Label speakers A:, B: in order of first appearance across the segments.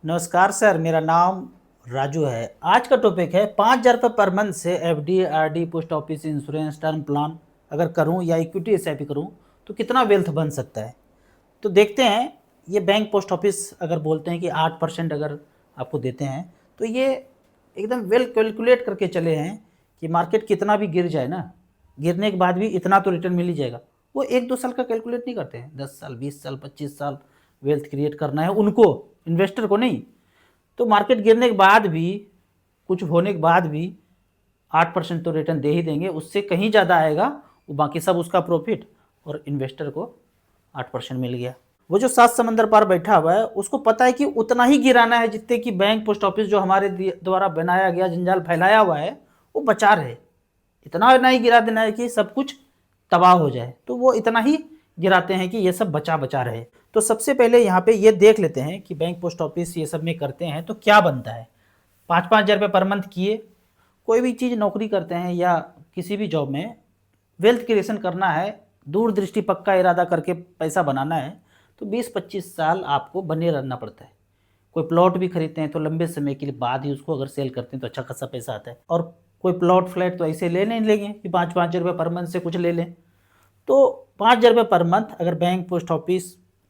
A: नमस्कार सर, मेरा नाम राजू है। आज का टॉपिक है 5,000 रुपये पर मंथ से FD, RD, post office, insurance, term plan अगर करूं या इक्विटी एसआईपी करूं तो कितना वेल्थ बन सकता है। तो देखते हैं। ये बैंक पोस्ट ऑफिस अगर बोलते हैं कि 8% अगर आपको देते हैं तो ये एकदम वेल कैलकुलेट करके चले हैं कि मार्केट कितना भी गिर जाए ना, गिरने के बाद भी इतना तो रिटर्न मिल ही जाएगा। वो 1-2 साल का कैलकुलेट नहीं करते हैं, 10 साल, 20 साल, 25 साल वेल्थ क्रिएट करना है उनको, इन्वेस्टर को नहीं। तो मार्केट गिरने के बाद भी, कुछ होने के बाद भी 8% तो रिटर्न दे ही देंगे, उससे कहीं ज़्यादा आएगा। वो बाकी सब उसका प्रॉफिट और इन्वेस्टर को 8% मिल गया। वो जो 7 समंदर पार बैठा हुआ है उसको पता है कि उतना ही गिराना है जितने कि बैंक पोस्ट ऑफिस जो हमारे द्वारा बनाया गया जंजाल फैलाया हुआ है वो बचा रहे। इतना नहीं गिरा देना है कि सब कुछ तबाह हो जाए, तो वो इतना ही गिराते हैं कि ये सब बचा बचा रहे। तो सबसे पहले यहाँ पे ये देख लेते हैं कि बैंक पोस्ट ऑफिस ये सब में करते हैं तो क्या बनता है। 5-5 हज़ार रुपये पर मंथ किए, कोई भी चीज़ नौकरी करते हैं या किसी भी जॉब में वेल्थ क्रिएशन करना है, दूरदृष्टि पक्का इरादा करके पैसा बनाना है तो 20-25 साल आपको बने रहना पड़ता है। कोई प्लॉट भी खरीदते हैं तो लंबे समय के लिए बाद ही उसको अगर सेल करते हैं तो अच्छा खासा पैसा आता है। और कोई प्लॉट फ्लैट तो ऐसे ले नहीं लेंगे कि 5-5 हज़ार रुपये पर मंथ से कुछ ले लें। तो 5,000 रुपये पर मंथ अगर bank post office,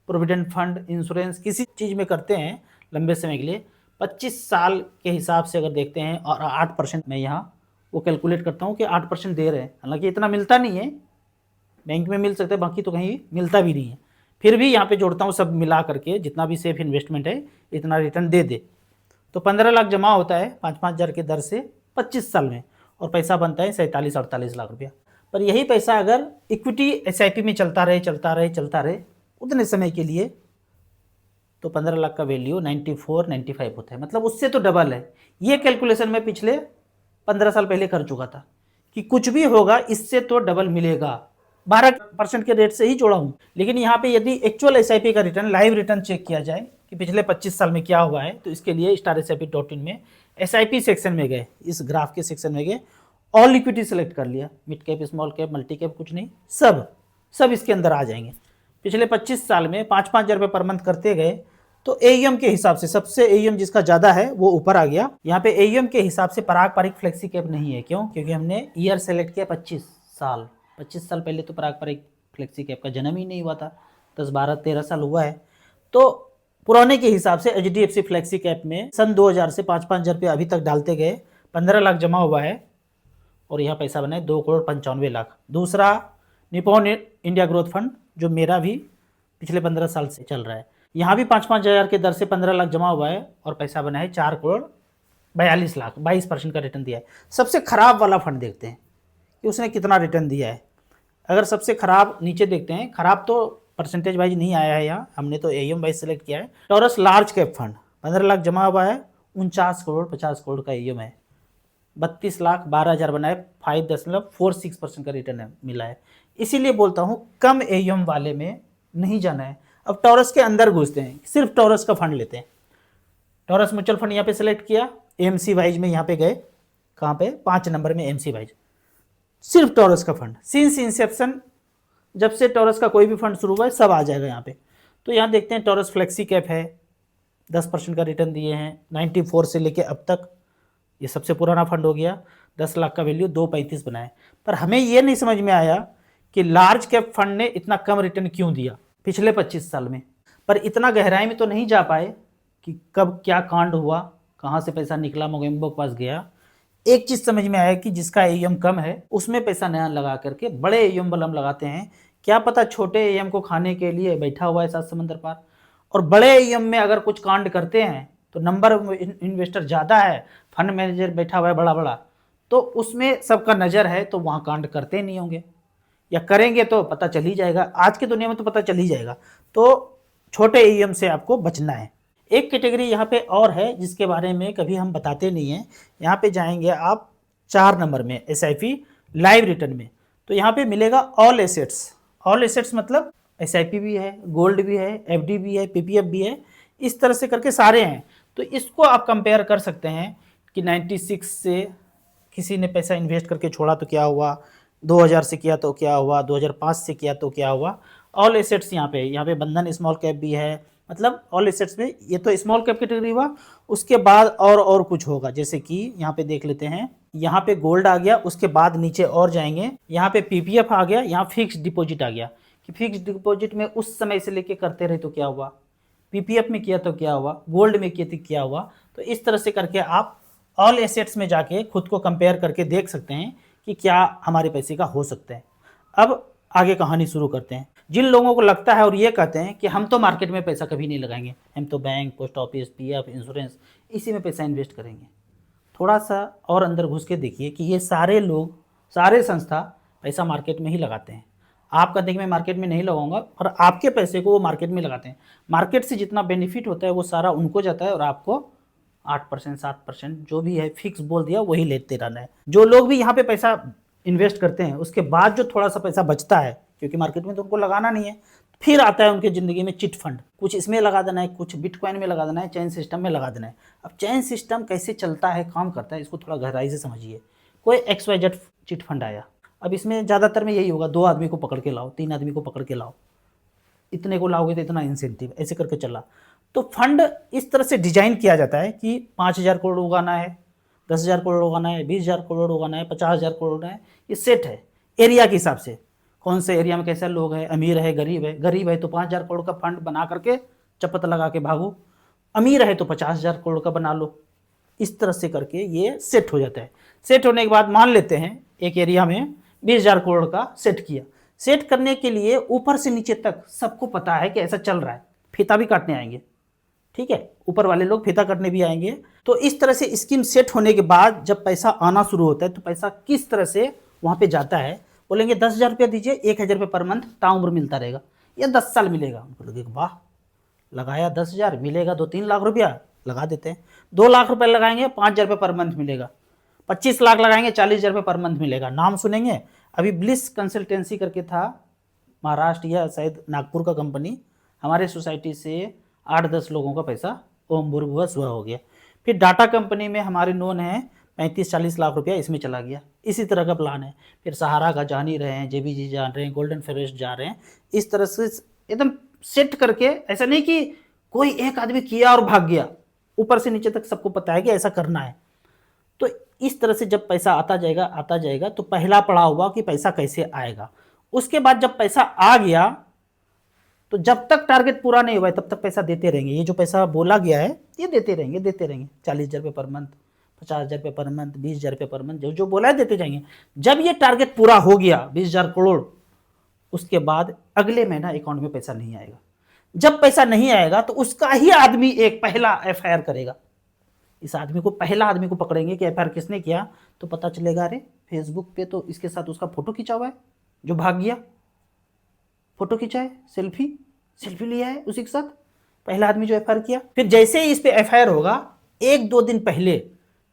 A: provident fund, insurance किसी चीज़ में करते हैं लंबे समय के लिए, 25 साल के हिसाब से अगर देखते हैं और 8% मैं यहाँ वो कैलकुलेट करता हूँ कि 8% दे रहे हैं। हालांकि इतना मिलता नहीं है, बैंक में मिल सकता है, बाकी तो कहीं मिलता भी नहीं है। फिर भी यहाँ पे जोड़ता हूँ सब मिला करके, जितना भी सेफ इन्वेस्टमेंट है इतना रिटर्न दे दे। तो 15 लाख जमा होता है 5-5 हज़ार के दर से 25 साल में, और पैसा बनता है 47-48 लाख रुपया। पर यही पैसा अगर इक्विटी एसआईपी में चलता रहे उतने समय के लिए, तो 15 लाख का वैल्यू 94-95 होता है, मतलब उससे तो डबल है। ये कैलकुलेशन मैं पिछले 15 साल पहले कर चुका था कि कुछ भी होगा इससे तो डबल मिलेगा। 12% के रेट से ही जोड़ा हूँ। लेकिन यहाँ पे यदि एक्चुअल एसआईपी का रिटर्न, लाइव रिटर्न चेक किया जाए कि पिछले 25 साल में क्या हुआ है, तो इसके लिए StarSIP.in में एसआईपी सेक्शन में गए, इस ग्राफ के सेक्शन में गए, ऑल इक्विटी सेलेक्ट कर लिया, mid cap, small cap, multi cap, कुछ नहीं, सब इसके अंदर आ जाएंगे। पिछले 25 साल में 5-5 हज़ार रुपये पर मंथ करते गए तो एयूएम के हिसाब से सबसे एयूएम जिसका ज़्यादा है वो ऊपर आ गया। यहाँ पे एयूएम के हिसाब से पराग पारिक फ्लेक्सी कैप नहीं है। क्यों? क्योंकि हमने ईयर सेलेक्ट किया 25 साल। 25 साल पहले तो पराग पारिक फ्लेक्सी कैप का जन्म ही नहीं हुआ था, 10-12-13 साल हुआ है। तो पुराने के हिसाब से एचडीएफसी फ्लेक्सी कैप में सन 2000 से 5-5 हज़ार रुपये अभी तक डालते गए, 15 लाख जमा हुआ है और यहाँ पैसा बना है 2,95,00,000। दूसरा निपॉन इंडिया ग्रोथ फंड जो मेरा भी पिछले 15 साल से चल रहा है, यहाँ भी 5-5 हज़ार के दर से 15 लाख जमा हुआ है और पैसा बना है 4,42,00,000, 22% का रिटर्न दिया है। सबसे खराब वाला फंड देखते हैं कि उसने कितना रिटर्न दिया है। अगर सबसे खराब नीचे देखते हैं, खराब तो परसेंटेज वाइज नहीं आया है, यहाँ हमने तो एएम वाइज सेलेक्ट किया है। Taurus large cap fund 15 lakh जमा हुआ है, 49 करोड़ 50 करोड़ का एएम है, 32,12,000 बनाए, 5.46% का रिटर्न मिला है। इसीलिए बोलता हूँ कम एएम वाले में नहीं जाना है। अब टॉरस के अंदर घुसते हैं, सिर्फ टॉरस का फंड लेते हैं। टॉरस म्यूचुअल फंड यहाँ पे सेलेक्ट किया, एमसी वाइज में यहाँ पे गए, कहाँ पे 5 नंबर में एमसी वाइज, सिर्फ टॉरस का फंड। सिंस इंसेप्शन, जब से टॉरस का कोई भी फंड शुरू हुआ है सब आ जाएगा यहाँ पे। तो यहाँ देखते हैं टॉरस फ्लेक्सी कैप है, 10% का रिटर्न दिए हैं 94 से लेके अब तक। ये सबसे पुराना फंड हो गया, 10 लाख का वैल्यू, 2.35 बनाए। पर हमें ये नहीं समझ में आया कि लार्ज कैप फंड ने इतना कम रिटर्न क्यों दिया पिछले 25 साल में। पर इतना गहराई में तो नहीं जा पाए कि कब क्या कांड हुआ, कहाँ से पैसा निकला, मोगेम्बो के पास गया। एक चीज़ समझ में आया कि जिसका एएम कम है उसमें पैसा नया लगा करके बड़े एएम वाला हम लगाते हैं। क्या पता छोटे एएम को खाने के लिए बैठा हुआ है 7 समंदर पार, और बड़े एएम में अगर कुछ कांड करते हैं तो नंबर इन्वेस्टर ज़्यादा है, फंड मैनेजर बैठा हुआ है बड़ा बड़ा, तो उसमें सबका नज़र है, तो वहाँ कांड करते नहीं होंगे, या करेंगे तो पता चल ही जाएगा। आज की दुनिया में तो पता चल ही जाएगा। तो छोटे एएम से आपको बचना है। एक कैटेगरी यहाँ पे और है जिसके बारे में कभी हम बताते नहीं हैं। यहाँ पे जाएंगे आप 4 नंबर में एसआईपी लाइव रिटर्न में, तो यहाँ पे मिलेगा ऑल एसेट्स। ऑल एसेट्स मतलब एसआईपी भी है, गोल्ड भी है, एफडी भी है, पीपीएफ भी है, इस तरह से करके सारे हैं। तो इसको आप कंपेयर कर सकते हैं कि 96 से किसी ने पैसा इन्वेस्ट करके छोड़ा तो क्या हुआ, 2000 से किया तो क्या हुआ, 2005 से किया तो क्या हुआ। ऑल एसेट्स यहाँ पे बंधन स्मॉल कैप भी है, मतलब ऑल एसेट्स में ये तो स्मॉल कैप कैटेगरी हुआ, उसके बाद और कुछ होगा, जैसे कि यहाँ पे देख लेते हैं, यहाँ पे गोल्ड आ गया, उसके बाद नीचे और जाएंगे, यहाँ पे पीपीएफ आ गया, यहाँ फिक्स डिपॉजिट आ गया कि फिक्स डिपॉजिट में उस समय से लेके करते रहे तो क्या हुआ, पीपीएफ में किया तो क्या हुआ, गोल्ड में किया तो क्या हुआ। तो इस तरह से करके आप ऑल एसेट्स में जाके खुद को कंपेयर करके देख सकते हैं कि क्या हमारे पैसे का हो सकता है। अब आगे कहानी शुरू करते हैं। जिन लोगों को लगता है और ये कहते हैं कि हम तो मार्केट में पैसा कभी नहीं लगाएंगे, हम तो bank, post office, PF, insurance इसी में पैसा इन्वेस्ट करेंगे, थोड़ा सा और अंदर घुस के देखिए कि ये सारे लोग, सारे संस्था पैसा मार्केट में ही लगाते हैं। आप कहते हैं कि मैं मार्केट में नहीं लगाऊंगा, और आपके पैसे को वो मार्केट में लगाते हैं। मार्केट से जितना बेनिफिट होता है वो सारा उनको जाता है, और आपको 8% 7% जो भी है फिक्स बोल दिया वही लेते रहना है। जो लोग भी यहाँ पे पैसा इन्वेस्ट करते हैं उसके बाद जो थोड़ा सा पैसा बचता है, क्योंकि मार्केट में तो उनको लगाना नहीं है, फिर आता है उनके ज़िंदगी में चिट फंड, कुछ इसमें लगा देना है, कुछ बिटकॉइन में लगा देना है, चेन सिस्टम में लगा देना है। अब चेन सिस्टम कैसे चलता है, काम करता है, इसको थोड़ा गहराई से समझिए। कोई XYZ चिट फंड आया, अब इसमें ज़्यादातर में यही होगा, 2 आदमी को पकड़ के लाओ, 3 आदमी को पकड़ के लाओ, इतने को लाओगे तो इतना इंसेंटिव, ऐसे करके चला। तो फंड इस तरह से डिजाइन किया जाता है कि 5,000 करोड़ उगाना है, 10,000 करोड़ उगाना है, 20,000 करोड़ उगाना है, 50,000 करोड़ उगाना है। ये सेट है एरिया के हिसाब से, कौन से एरिया में कैसे लोग हैं, अमीर है गरीब है। गरीब है तो 5,000 करोड़ का फंड बना करके चपत लगा के भागो, अमीर है तो 50,000 करोड़ का बना लो। इस तरह से करके ये सेट हो जाता है। सेट होने के बाद मान लेते हैं एक एरिया में 20,000 करोड़ का सेट किया। सेट करने के लिए ऊपर से नीचे तक सबको पता है कि ऐसा चल रहा है, फीता भी काटने आएंगे, ठीक है, ऊपर वाले लोग फीता काटने भी आएंगे। तो इस तरह से स्कीम सेट होने के बाद जब पैसा आना शुरू होता है तो पैसा किस तरह से वहाँ पे जाता है, बोलेंगे 10,000 रुपया दीजिए, 1,000 रुपये पर मंथ ताउम्र मिलता रहेगा, या 10 साल मिलेगा। उनको लगेगा वाह, लगाया 10,000 मिलेगा 2-3 लाख रुपया, लगा देते हैं। 2 लाख रुपये लगाएंगे 5,000 रुपये पर मंथ मिलेगा, 25 लाख लगाएंगे 40,000 रुपये पर मंथ मिलेगा। नाम सुनेंगे, अभी ब्लिस कंसल्टेंसी करके था, महाराष्ट्र या शायद नागपुर का कंपनी, हमारे सोसाइटी से 8-10 लोगों का पैसा ओम भूर्भुवः हुआ सुबह हो गया। फिर डाटा कंपनी में हमारे नोन है 35-40 लाख रुपया इसमें चला गया। इसी तरह का प्लान है। फिर सहारा का जान ही रहे हैं, JBG जान रहे हैं, गोल्डन फॉरेस्ट जा रहे हैं। इस तरह से एकदम सेट करके, ऐसा नहीं कि कोई एक आदमी किया और भाग गया, ऊपर से नीचे तक सबको पता है कि ऐसा करना है। तो इस तरह से जब पैसा आता जाएगा तो पहला पड़ाव हुआ कि पैसा कैसे आएगा। उसके बाद जब पैसा आ गया तो जब तक टारगेट पूरा नहीं हुआ है तब तक पैसा देते रहेंगे। ये जो पैसा बोला गया है ये देते रहेंगे 40,000 रुपये पर मंथ, 50,000 रुपये पर मंथ, 20,000 रुपये पर मंथ, जो बोला है देते जाएंगे। जब ये टारगेट पूरा हो गया 20,000 करोड़, उसके बाद अगले महीना अकाउंट में पैसा नहीं आएगा। जब पैसा नहीं आएगा तो उसका ही आदमी एक पहला FIR करेगा। इस आदमी को, पहला आदमी को पकड़ेंगे कि FIR किसने किया, तो पता चलेगा अरे फेसबुक पे तो इसके साथ उसका फोटो खिंचा हुआ है, जो भाग गया, फोटो खिंचा है, सेल्फी लिया है उसी के साथ, पहला आदमी जो FIR किया। फिर जैसे ही इस पे FIR होगा, 1-2 दिन पहले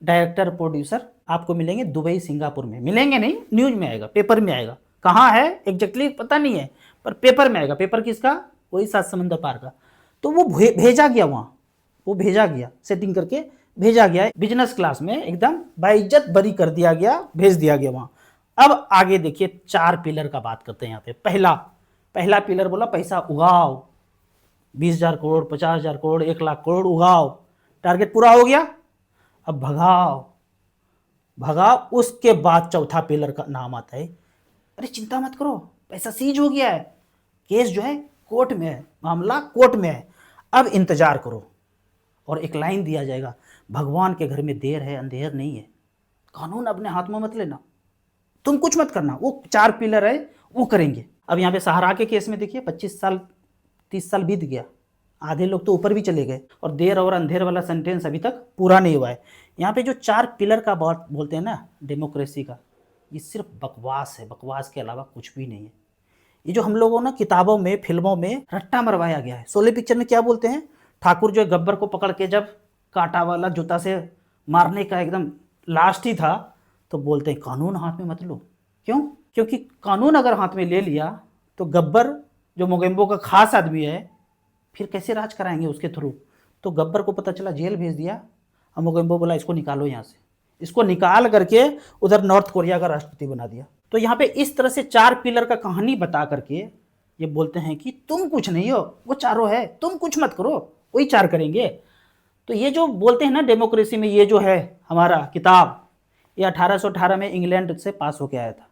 A: डायरेक्टर प्रोड्यूसर आपको मिलेंगे दुबई, सिंगापुर में। मिलेंगे नहीं, न्यूज में आएगा, पेपर में आएगा, कहाँ है एग्जैक्टली पता नहीं है, पर पेपर में आएगा। पेपर किसका, वही 7 समंदर पार का। तो वो भेजा गया वहाँ, वो भेजा गया, सेटिंग करके भेजा गया है, बिजनेस क्लास में एकदम बाइज्जत बरी कर दिया गया, भेज दिया गया वहाँ। अब आगे देखिए 4 पिलर का बात करते हैं यहाँ पे। पहला पिलर बोला पैसा उगाओ, 20,000 करोड़, 50,000 करोड़, 1 लाख करोड़ उगाओ। टारगेट पूरा हो गया, अब भगाओ। उसके बाद चौथा पिलर का नाम आता है, अरे चिंता मत करो, पैसा सीज हो गया है, केस जो है कोर्ट में है, मामला कोर्ट में है, अब इंतजार करो। और एक लाइन दिया जाएगा, भगवान के घर में देर है अंधेर नहीं है। कानून अपने हाथ में मत लेना, तुम कुछ मत करना, वो 4 पिलर है वो करेंगे। अब यहाँ पे सहारा के केस में देखिए 25 साल 30 साल बीत गया, आधे लोग तो ऊपर भी चले गए, और देर और अंधेर वाला सेंटेंस अभी तक पूरा नहीं हुआ है। यहाँ पे जो 4 पिलर का बात बोलते हैं ना डेमोक्रेसी का, ये सिर्फ बकवास है, बकवास के अलावा कुछ भी नहीं है। ये जो हम लोगों ना किताबों में, फिल्मों में रट्टा मरवाया गया है। शोले पिक्चर में क्या बोलते हैं, ठाकुर जो गब्बर को पकड़ के जब कांटा वाला जूता से मारने का एकदम लास्ट ही था, तो बोलते हैं कानून हाथ में मत लो। क्यों? क्योंकि कानून अगर हाथ में ले लिया तो गब्बर जो मोगेम्बो का खास आदमी है, फिर कैसे राज कराएंगे उसके थ्रू। तो गब्बर को पता चला, जेल भेज दिया, और मोगेम्बो बोला इसको निकालो यहाँ से, इसको निकाल करके उधर नॉर्थ कोरिया का राष्ट्रपति बना दिया। तो यहाँ पे इस तरह से 4 पिलर का कहानी बता करके ये बोलते हैं कि तुम कुछ नहीं हो, वो चारों है, तुम कुछ मत करो, वही चार करेंगे। तो ये जो बोलते हैं ना डेमोक्रेसी में, ये जो है हमारा किताब, ये 1818 में इंग्लैंड से पास होके आया था।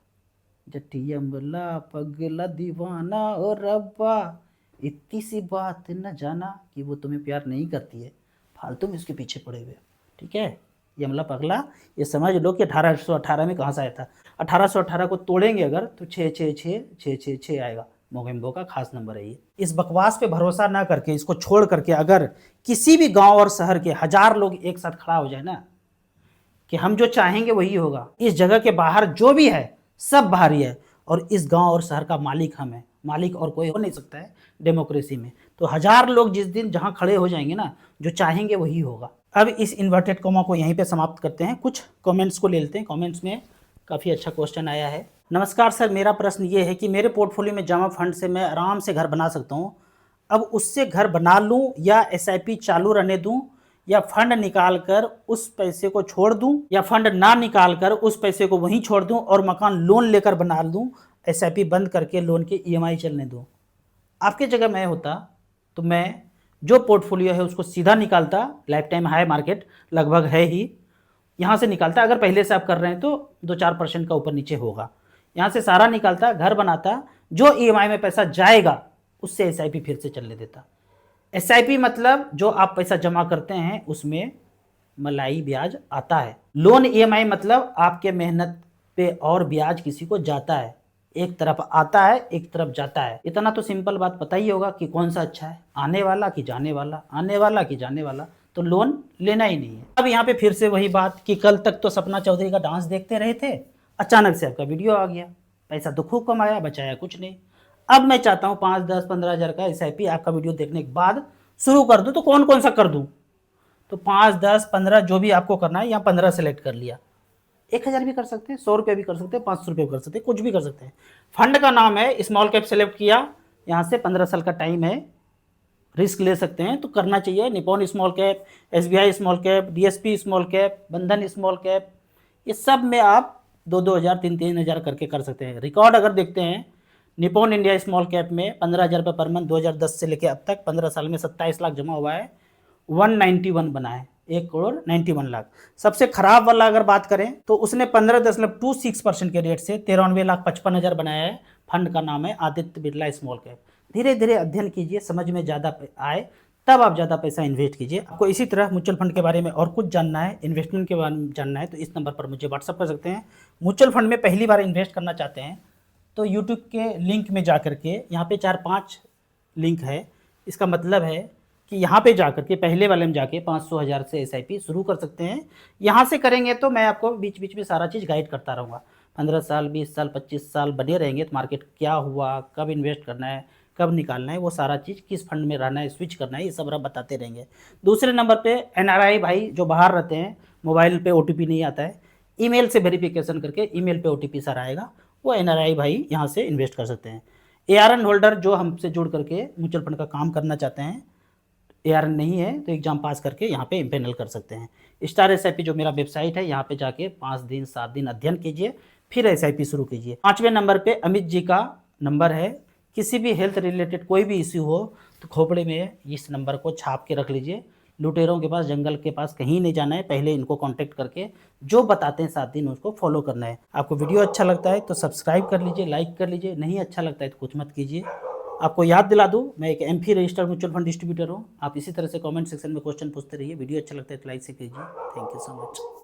A: जट्टी अम्बला पगला दीवाना और रब्बा, इतनी सी बात न जाना कि वो तुम्हें प्यार नहीं करती है, फालतू में उसके पीछे पड़े हुए। ठीक है, ये अमला पगला, ये समझ लो कि 1818 में कहाँ से आया था। 1818 को तोड़ेंगे अगर तो 666 आएगा। मोगेम्बो का खास नंबर है ये। इस बकवास पे भरोसा ना करके, इसको छोड़ करके अगर किसी भी गांव और शहर के 1000 लोग एक साथ खड़ा हो जाए ना कि हम जो चाहेंगे वही होगा, इस जगह के बाहर जो भी है सब बाहरी है, और इस गांव और शहर का मालिक हम है, मालिक और कोई हो नहीं सकता है डेमोक्रेसी में। तो 1000 लोग जिस दिन जहां खड़े हो जाएंगे ना, जो चाहेंगे वही होगा। अब इस इन्वर्टेड कॉमा को यहीं पे समाप्त करते हैं, कुछ कमेंट्स को ले लेते हैं। कमेंट्स में काफ़ी अच्छा क्वेश्चन आया है। नमस्कार सर, मेरा प्रश्न ये है कि मेरे पोर्टफोलियो में जमा फंड से मैं आराम से घर बना सकता हूँ, अब उससे घर बना लूँ या SIP चालू रहने दूँ, या फंड निकाल कर उस पैसे को छोड़ दूं, या फंड ना निकाल कर उस पैसे को वहीं छोड़ दूं और मकान लोन लेकर बना लूं, SIP बंद करके लोन के EMI चलने दूं। आपके जगह मैं होता तो मैं जो पोर्टफोलियो है उसको सीधा निकालता, लाइफ टाइम हाई मार्केट लगभग है ही, यहाँ से निकालता। अगर पहले से आप कर रहे हैं तो 2-4% का ऊपर नीचे होगा, यहाँ से सारा निकालता, घर बनाता, जो EMI में पैसा जाएगा उससे SIP फिर से चलने देता। SIP मतलब जो आप पैसा जमा करते हैं उसमें मलाई ब्याज आता है। लोन EMI मतलब आपके मेहनत पे और ब्याज किसी को जाता है, एक तरफ आता है एक तरफ जाता है। इतना तो सिंपल बात पता ही होगा कि कौन सा अच्छा है, आने वाला कि जाने वाला, आने वाला कि जाने वाला। तो लोन लेना ही नहीं है। अब यहाँ पे फिर से वही बात कि कल तक तो सपना चौधरी का डांस देखते रहे थे, अचानक से आपका वीडियो आ गया, पैसा तो खूब कमाया, बचाया कुछ नहीं। अब मैं चाहता हूँ 5, 10, 15 हज़ार का SIP आपका वीडियो देखने के बाद शुरू कर दूँ, तो कौन कौन सा कर दूँ? तो 5, 10, 15 जो भी आपको करना है, यहाँ 15 सेलेक्ट कर लिया। 1000 भी कर सकते हैं, 100 रुपये भी कर सकते हैं, 500 रुपये भी कर सकते हैं, कुछ भी कर सकते हैं। फंड का नाम है स्मॉल कैप सेलेक्ट किया, यहाँ से 15 साल का टाइम है, रिस्क ले सकते हैं तो करना चाहिए। Nippon small cap, SBI small cap, DSP small cap, बंधन स्मॉल कैप, ये सब में आप 2-2 हज़ार 3-3 हज़ार करके कर सकते हैं। रिकॉर्ड अगर देखते हैं, निपॉन इंडिया स्मॉल कैप में 15,000 रुपये पर मंथ 2010 से लेकर अब तक 15 साल में 27 लाख जमा हुआ है, 191 बना है, 1,91,00,000। सबसे खराब वाला अगर बात करें तो उसने 15.26% के रेट से 93,55,000 बनाया है। फंड का नाम है आदित्य बिरला स्मॉल कैप। धीरे धीरे अध्ययन कीजिए, समझ में ज़्यादा आए तब आप ज़्यादा पैसा इन्वेस्ट कीजिए। आपको इसी तरह म्यूचुअल फंड के बारे में और कुछ जानना है, इन्वेस्टमेंट के बारे में जानना है, तो इस नंबर पर मुझे व्हाट्सअप कर सकते हैं। म्यूचुअल फंड में पहली बार इन्वेस्ट करना चाहते हैं तो यूट्यूब के लिंक में जा करके, यहाँ पे 4-5 लिंक है, इसका मतलब है कि यहाँ पे जा करके पहले वाले में जाके 500 हज़ार से SIP शुरू कर सकते हैं। यहाँ से करेंगे तो मैं आपको बीच बीच में सारा चीज़ गाइड करता रहूँगा। 15 साल, 20 साल, 25 साल बने रहेंगे तो मार्केट क्या हुआ, कब इन्वेस्ट करना है, कब निकालना है, वो सारा चीज़ किस फंड में रहना है, स्विच करना है, ये सब बताते रहेंगे। दूसरे नंबर पे NRI भाई जो बाहर रहते हैं, मोबाइल पे OTP नहीं आता है, ईमेल से वेरिफिकेशन करके ईमेल पे OTP सर आएगा, वो NRI भाई यहाँ से इन्वेस्ट कर सकते हैं। ARN होल्डर जो हमसे जुड़ करके म्यूचुअल फंड का काम करना चाहते हैं, ARN नहीं है तो एग्जाम पास करके यहाँ पे इम्पेनल कर सकते हैं। स्टार SIP जो मेरा वेबसाइट है, यहाँ पे जाके 5 दिन 7 दिन अध्ययन कीजिए, फिर SIP शुरू कीजिए। 5वें नंबर पे अमित जी का नंबर है, किसी भी हेल्थ रिलेटेड कोई भी इश्यू हो तो खोपड़े में इस नंबर को छाप के रख लीजिए। लुटेरों के पास, जंगल के पास कहीं नहीं जाना है, पहले इनको कांटेक्ट करके जो बताते हैं 7 दिन उसको फॉलो करना है। आपको वीडियो अच्छा लगता है तो सब्सक्राइब कर लीजिए, लाइक कर लीजिए, नहीं अच्छा लगता है तो कुछ मत कीजिए। आपको याद दिला दूं, मैं एक MFI registered mutual fund distributor हूं। आप इसी तरह से कमेंट सेक्शन में क्वेश्चन पूछते रहिए। वीडियो अच्छा लगता है तो लाइक से कीजिए। Thank you so much.